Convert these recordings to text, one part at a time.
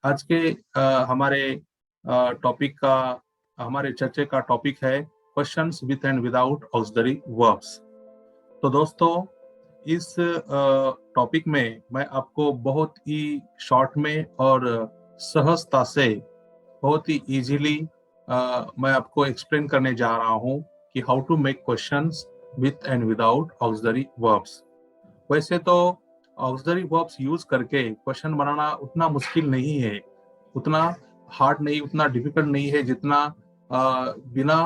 आज के हमारे टॉपिक का हमारे चर्चे का टॉपिक है questions with and without auxiliary verbs. तो दोस्तों, इस टॉपिक में मैं आपको बहुत ही शॉर्ट में और सहजता से बहुत ही इजीली मैं आपको एक्सप्लेन करने जा रहा हूं कि how to make questions with and without auxiliary verbs. वैसे तो ऑक्सिलरी वर्ब्स यूज करके क्वेश्चन बनाना उतना मुश्किल नहीं है, उतना हार्ड नहीं, उतना डिफिकल्ट नहीं है जितना बिना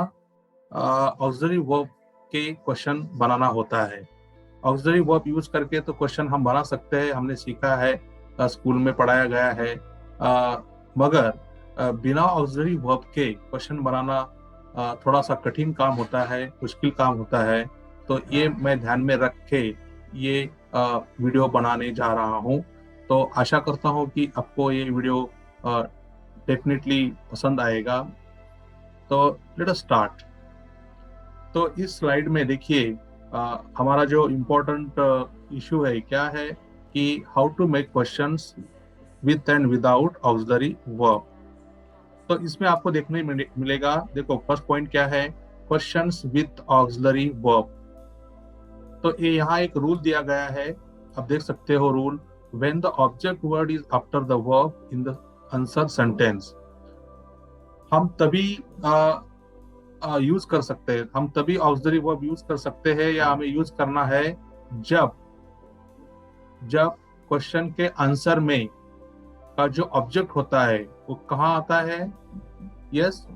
ऑक्सिलरी वर्ब के क्वेश्चन बनाना होता है। ऑक्सिलरी वर्ब यूज करके तो क्वेश्चन हम बना सकते हैं, हमने सीखा है, स्कूल में पढ़ाया गया है, मगर बिना ऑक्सिलरी वर्ब के क्वेश्चन बनाना थोड़ा सा कठिन काम होता है, मुश्किल काम होता है। तो ये मैं ध्यान में रख के ये वीडियो बनाने जा रहा हूँ। तो आशा करता हूँ कि आपको ये वीडियो डेफिनेटली पसंद आएगा। तो लेट अस स्टार्ट। तो इस स्लाइड में देखिए, हमारा जो इम्पोर्टेंट इशू है क्या है कि how to make questions with and without auxiliary verb. तो इसमें आपको देखने मिलेगा, देखो फर्स्ट पॉइंट क्या है, क्वेश्चंस विथ ऑक्सिलरी वर्ब। तो ये यहाँ एक रूल दिया गया है, आप देख सकते हो rule, when the object word is after the verb in the answer sentence. हम तभी यूज कर सकते हैं, हम तभी ऑक्सिलरी वर्ब यूज कर सकते हैं या हमें यूज करना है जब जब क्वेश्चन के आंसर में का जो ऑब्जेक्ट होता है वो कहाँ आता है। Yes,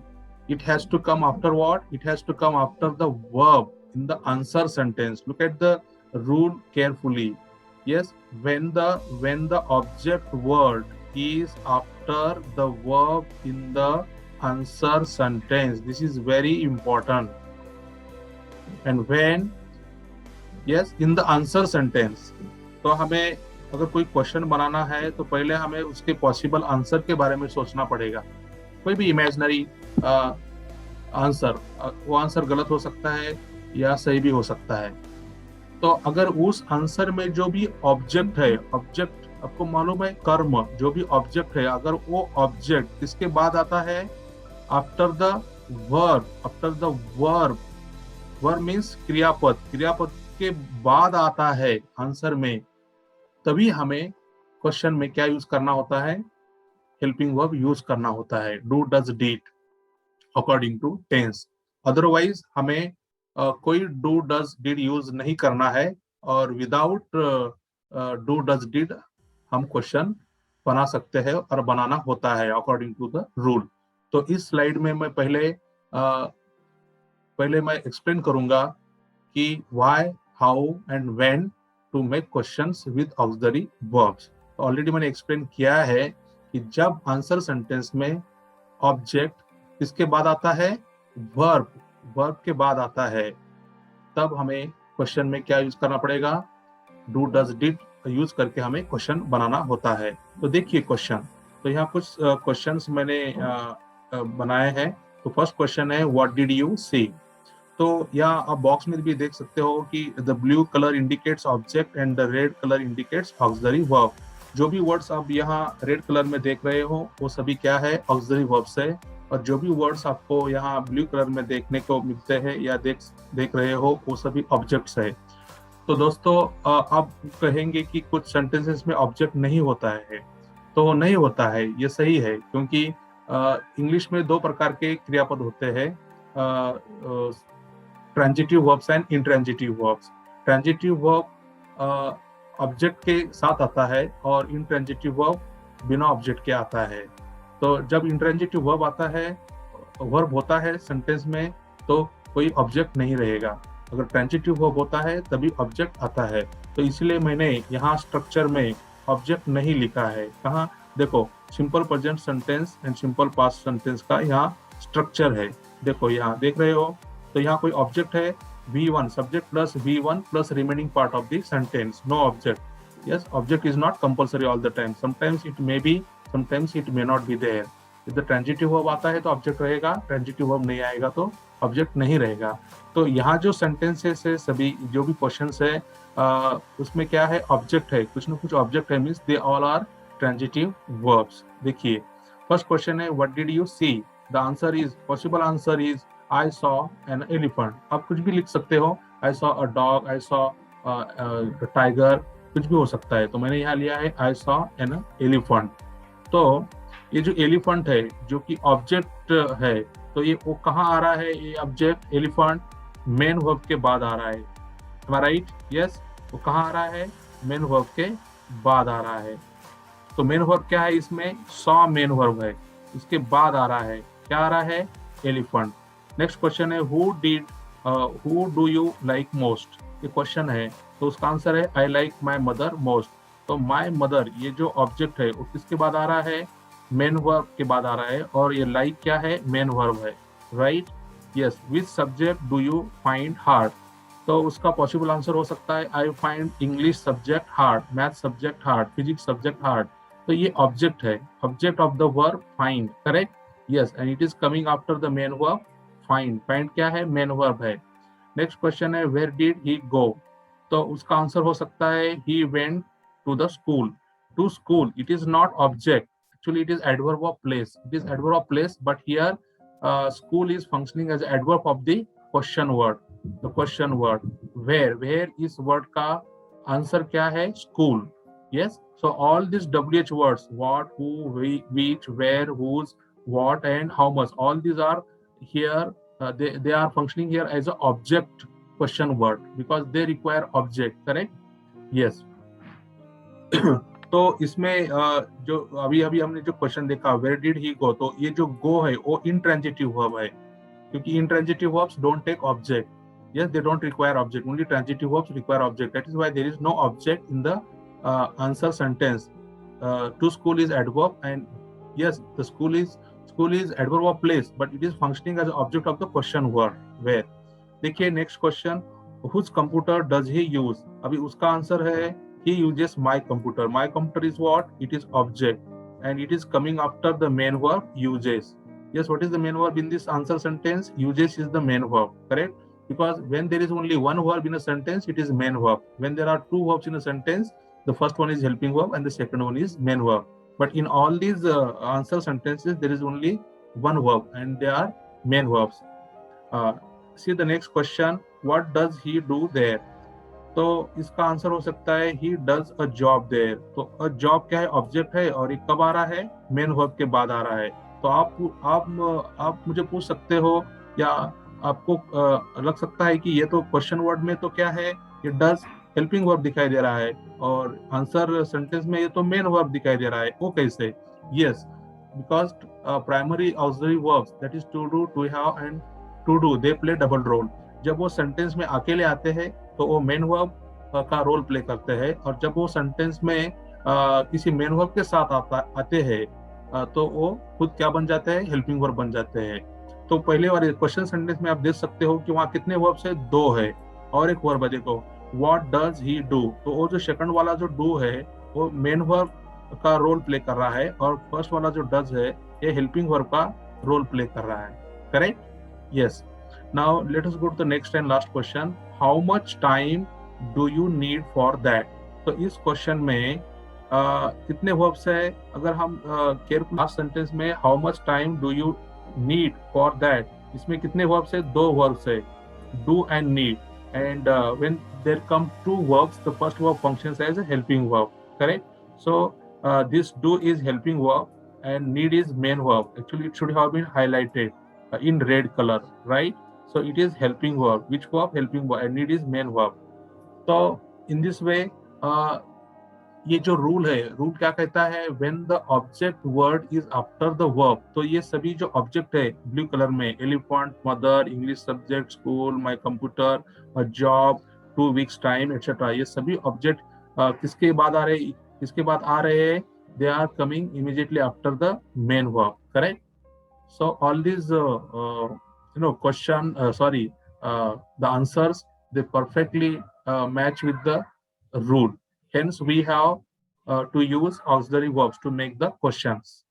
it has to come after what? It has to come after the verb in the answer sentence. Look at the rule carefully. Yes, when the object word is after the verb in the answer sentence. This is very important. And when, yes, in the answer sentence. तो हमें अगर कोई question बनाना है तो पहले हमें उसके possible answer के बारे में सोचना पड़ेगा। कोई भी इमेजिनरी आंसर, वो आंसर गलत हो सकता है या सही भी हो सकता है। तो अगर उस आंसर में जो भी ऑब्जेक्ट है, ऑब्जेक्ट आपको मालूम है कर्म, जो भी ऑब्जेक्ट है, अगर वो ऑब्जेक्ट किसके बाद आता है, after the verb, after the verb, verb means क्रियापद, क्रियापद के बाद आता है आंसर में, तभी हमें क्वेश्चन में क्या यूज करना होता है, हेल्पिंग वर्ब यूज करना होता है, do does did according to tense. Otherwise हमें कोई डू डज डिड यूज नहीं करना है, और विदाउट डू डज डिड हम क्वेश्चन बना सकते हैं और बनाना होता है अकॉर्डिंग टू द रूल। तो इस स्लाइड में मैं पहले मैं एक्सप्लेन करूंगा कि why, how and when to make questions with auxiliary verbs. तो ऑलरेडी मैंने एक्सप्लेन किया है कि जब आंसर सेंटेंस में ऑब्जेक्ट किसके बाद आता है, वर्ब, वर्ब के बाद आता है, तब हमें क्वेश्चन में क्या यूज करना पड़ेगा, डू डज डिड यूज करके हमें क्वेश्चन बनाना होता है। तो देखिए क्वेश्चन, तो यहाँ कुछ क्वेश्चंस मैंने बनाए हैं। तो फर्स्ट क्वेश्चन है, व्हाट डिड यू सी। तो यहाँ आप बॉक्स में भी देख सकते हो कि the blue colour indicates object and the red colour indicates auxiliary verb. जो भी वर्ड्स आप यहाँ रेड कलर में देख रहे हो वो सभी क्या है, ऑक्सिलरी वर्ब्स है। और जो भी वर्ड्स आपको यहाँ ब्लू कलर में देखने को मिलते हैं या देख रहे हो वो सभी ऑब्जेक्ट्स है। तो दोस्तों, आप कहेंगे कि कुछ सेंटेंसेस में ऑब्जेक्ट नहीं होता है, तो नहीं होता है, ये सही है, क्योंकि इंग्लिश में दो प्रकार के क्रियापद होते हैं, transitive verbs and intransitive verbs. Transitive verb object के साथ आता है और इंट्रांजिटिव वर्ब बिना ऑब्जेक्ट के आता है। तो जब इंट्रांजिटिव वर्ब आता है, वर्ब होता है सेंटेंस में, तो कोई ऑब्जेक्ट नहीं रहेगा। अगर ट्रांजिटिव वर्ब होता है तभी ऑब्जेक्ट आता है। तो इसलिए मैंने यहाँ स्ट्रक्चर में ऑब्जेक्ट नहीं लिखा है। कहाँ देखो, simple present sentence and simple past sentence का यहाँ स्ट्रक्चर है। देखो यहाँ देख रहे हो, तो यहाँ कोई ऑब्जेक्ट है, V1 subject plus V1 plus remaining part of the sentence, no object. Yes, object is not compulsory all the time, sometimes it may be, sometimes it may not be there. यदि transitive verb आता है तो object रहेगा, transitive verb नहीं आएगा तो object नहीं रहेगा। तो यहाँ जो सेंटेंसेस है, सभी जो भी क्वेश्चंस है, उसमें क्या है, ऑब्जेक्ट है, कुछ ना कुछ ऑब्जेक्ट है, means they all are transitive verbs. देखिए फर्स्ट क्वेश्चन है what did you see, the answer is, possible answer is I saw an elephant. आप कुछ भी लिख सकते हो, I saw a dog, I saw tiger, कुछ भी हो सकता है। तो मैंने यहाँ लिया है आई सॉ एन एलिफेंट। तो ये जो एलिफेंट है जो कि ऑब्जेक्ट है, तो ये वो कहाँ आ रहा है, ये ऑब्जेक्ट एलिफेंट मेन वर्ब के बाद आ रहा है। Right, yes. वो कहाँ आ रहा है, मेन वर्ब के बाद आ रहा है। तो मेन वर्ब क्या है इसमें, सॉ मेन वर्ब है, इसके बाद आ रहा है, क्या आ रहा है, एलिफेंट। नेक्स्ट क्वेश्चन है who do you like most, ये क्वेश्चन है। तो उसका आंसर है I like my mother most. तो माई मदर ये जो ऑब्जेक्ट है वो किसके बाद आ रहा है, मेन वर्ब के बाद आ रहा है, और ये लाइक क्या है, मेन वर्ब है। Right, yes. Which subject do you find hard, तो उसका पॉसिबल आंसर हो सकता है I find English subject hard, math subject hard, physics subject hard. तो ये ऑब्जेक्ट है, object of the verb find, correct, yes. And it is coming after the main verb find. Find क्या है, main verb है। Next question है where did he गो, तो उसका answer हो सकता है he went to the school. To school, it is not object, actually it is adverb of place, it is adverb of place, but here school is functioning as adverb of the question word, the question word where इस word का answer क्या है, school, yes। so all these wh words, what, who, which, where, whose, what and how much, all these are here, they are functioning here as a object question word because they require object, correct, yes। तो इसमें जो अभी अभी हमने जो question देखा where did he गो, तो ये जो गो है वो इंट्रांजिटिव वर्ब है, क्योंकि intransitive verbs don't take object, yes they don't require object, only transitive verbs require object, that is why there is no object in the answer sentence. To school is adverb, and yes the school is adverb of place, but it is functioning as object of the question word where। देखिए next question, whose computer does he use, अभी उसका answer है he uses my computer। my computer is what, it is object and it is coming after the main verb uses। yes, what is the main verb in this answer sentence, uses is the main verb, correct, because when there is only one verb in a sentence it is main verb, when there are two verbs in a sentence the first one is helping verb and the second one is main verb, but in all these answer sentences there is only one verb and they are main verbs। See the next question, what does he do there, तो इसका answer हो सकता है he does a job there। तो a job क्या है, object है, और ये कब आ रहा है, मेन वर्ब के बाद आ रहा है। तो आप मुझे पूछ सकते हो या आपको लग सकता है कि ये तो क्वेश्चन वर्ड में तो क्या है, ये डज हेल्पिंग वर्ब दिखाई दे रहा है, और आंसर सेंटेंस में ये तो मेन वर्ब दिखाई दे रहा है, वो कैसे, yes because primary auxiliary verbs that is to do, to have and to do, they play double role. जब वो सेंटेंस में अकेले आते हैं तो वो मेन वर्ब का रोल प्ले करते हैं, और जब वो सेंटेंस में किसी मेन वर्ब के साथ आते हैं तो वो खुद क्या बन जाते हैं, हेल्पिंग वर्ब बन जाते हैं। तो पहले वाले क्वेश्चन सेंटेंस में आप देख सकते हो कि वहाँ कितने वर्ब्स है, दो है, और एक वर्ब है देखो व्हाट डज ही डू, तो वो जो सेकंड वाला जो डू है वो मेन वर्ब का रोल प्ले कर रहा है, और फर्स्ट वाला जो डज है ये हेल्पिंग वर्ब का रोल प्ले कर रहा है, correct, yes. Now let us go to the next and last question. How much time do you need for that? तो इस क्वेश्चन में कितने वर्ब्स है, अगर हम केयरफुल लास्ट सेंटेंस में how much time do you need for that, इसमें कितने वर्ब्स है, दो वर्ब्स है, do and need, and when there come two verbs the first verb functions as a helping verb, correct, so this do is helping verb and need is main verb, actually it should have been highlighted in red color, right, so it is helping verb, which verb, helping verb, and need is main verb। तो in this way ये जो rule है, rule क्या कहता है, when the object word is after the verb, तो ये सभी जो ऑब्जेक्ट है ब्लू कलर में, elephant, mother, English subject, school, my computer, job, 2 weeks time etcetera, ये सभी ऑब्जेक्ट किसके बाद आ रहे हैं, they are coming immediately after the main verb, correct. So all these the answers, they perfectly match with the rule, hence we have to use auxiliary verbs to make the questions,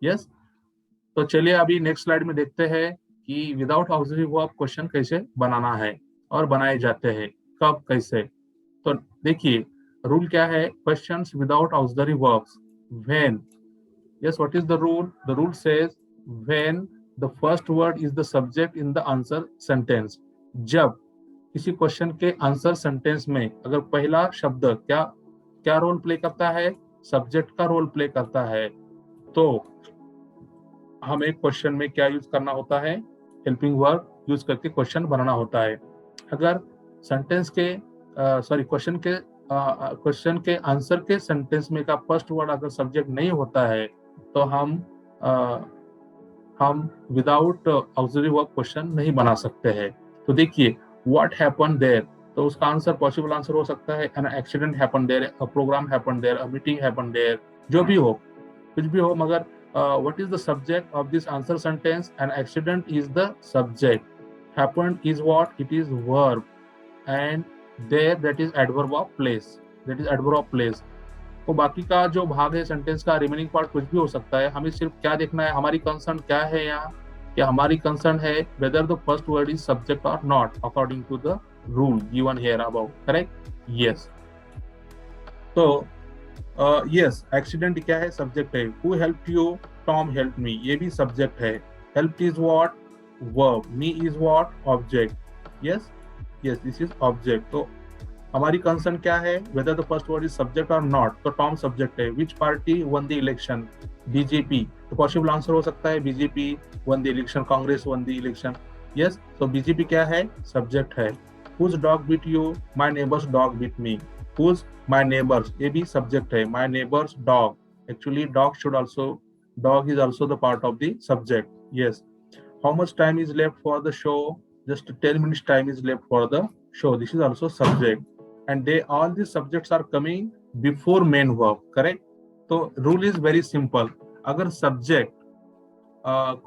yes। तो चलिए अभी next slide में देखते हैं कि without auxiliary verb question कैसे बनाना है और बनाए जाते हैं, कब कैसे। तो देखिए रूल क्या है, questions without auxiliary verbs when. Yes, what is the rule? The rule says when the first word is the subject in the answer sentence. जब किसी क्वेश्चन के आंसर सेंटेंस में अगर पहला शब्द क्या क्या रोल प्ले करता है, सब्जेक्ट का रोल प्ले करता है, तो हमें क्वेश्चन में क्या यूज करना होता है, हेल्पिंग वर्ब यूज करके क्वेश्चन बनाना होता है। अगर सेंटेंस के क्वेश्चन के आंसर के सेंटेंस में का फर्स्ट वर्ड अगर सब्जेक्ट नहीं होता है तो हम विदाउट ऑक्सिलरी वर्ब क्वेश्चन नहीं बना सकते हैं। तो देखिए व्हाट हैपन देयर, तो उसका आंसर पॉसिबल आंसर हो सकता है an accident happen there, a programme happen there, a meeting happen there, जो भी हो, कुछ भी हो, मगर what is the subject of this answer sentence? An accident is the subject. Happened is what? It is verb. And there, that is adverb of place. That is adverb of place. तो बाकी का जो भाग है sentence का, remaining part कुछ भी हो सकता है। हमें सिर्फ क्या देखना है, हमारी कंसर्न क्या है यहाँ, कि हमारी कंसर्न है whether the first word is subject or not according to the rule given here above. Correct? Yes. तो यस, एक्सीडेंट क्या है, सब्जेक्ट है। Who helped you, Tom help me, ये भी सब्जेक्ट है। Help is what, verb, me is what, object. Yes yes, this is object. तो हमारी concern क्या है, whether the first word is subject और नॉट, तो टॉम सब्जेक्ट है। विच party one the election, BJP, तो पॉसिबल आंसर हो सकता है BJP one the election, Congress one the election. Yes, तो बीजेपी क्या है, सब्जेक्ट है। Whose dog beat you, my neighbours dog beat me. Who's my neighbors, ये भी सब्जेक्ट है। My neighbor's dog, actually dog is also the part of the subject. Yes. How much time is left for the show? Just 10 minutes time is left for the show. This is also subject. And all these subjects are coming before main verb. Correct? तो rule is very simple. अगर subject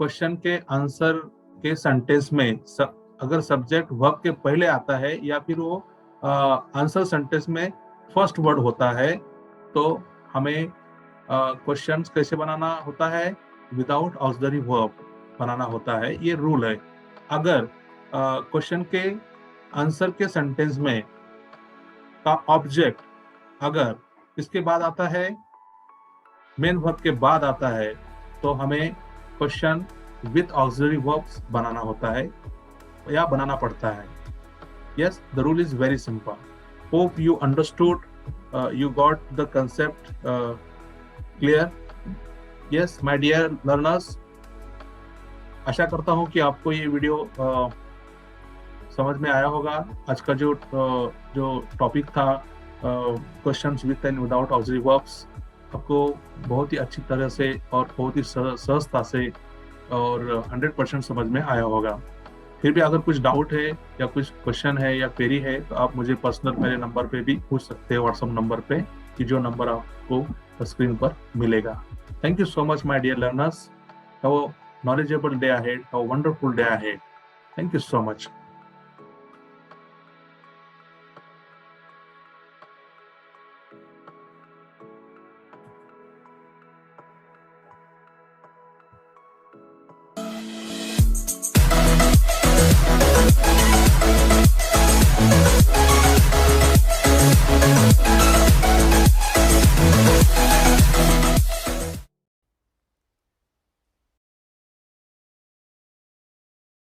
question के answer के sentence में अगर subject verb के पहले आता है या फिर वो आंसर सेंटेंस में फर्स्ट वर्ड होता है, तो हमें क्वेश्चंस कैसे बनाना होता है, विदाउट ऑक्सिलरी वर्ब बनाना होता है। ये रूल है। अगर क्वेश्चन के आंसर के सेंटेंस में का ऑब्जेक्ट अगर इसके बाद आता है, मेन वर्ब के बाद आता है, तो हमें क्वेश्चन विथ ऑक्सिलरी वर्ब्स बनाना होता है या बनाना पड़ता है। Yes, the rule is very simple. Hope you understood. You got the concept clear. Yes, my dear learners. आशा करता हूँ कि आपको ये वीडियो समझ में आया होगा। आज का जो टॉपिक था questions with and without auxiliary verbs, आपको बहुत ही अच्छी तरह से और बहुत ही सहजता से और 100% समझ में आया होगा। फिर भी अगर कुछ डाउट है या कुछ क्वेश्चन है या क्वेरी है तो आप मुझे पर्सनल मेरे नंबर पे भी पूछ सकते हैं, व्हाट्सएप नंबर पे, कि जो नंबर आपको स्क्रीन पर मिलेगा। Thank you so much my dear learners. Have a knowledgeable day ahead, have a wonderful day ahead. Thank you so much.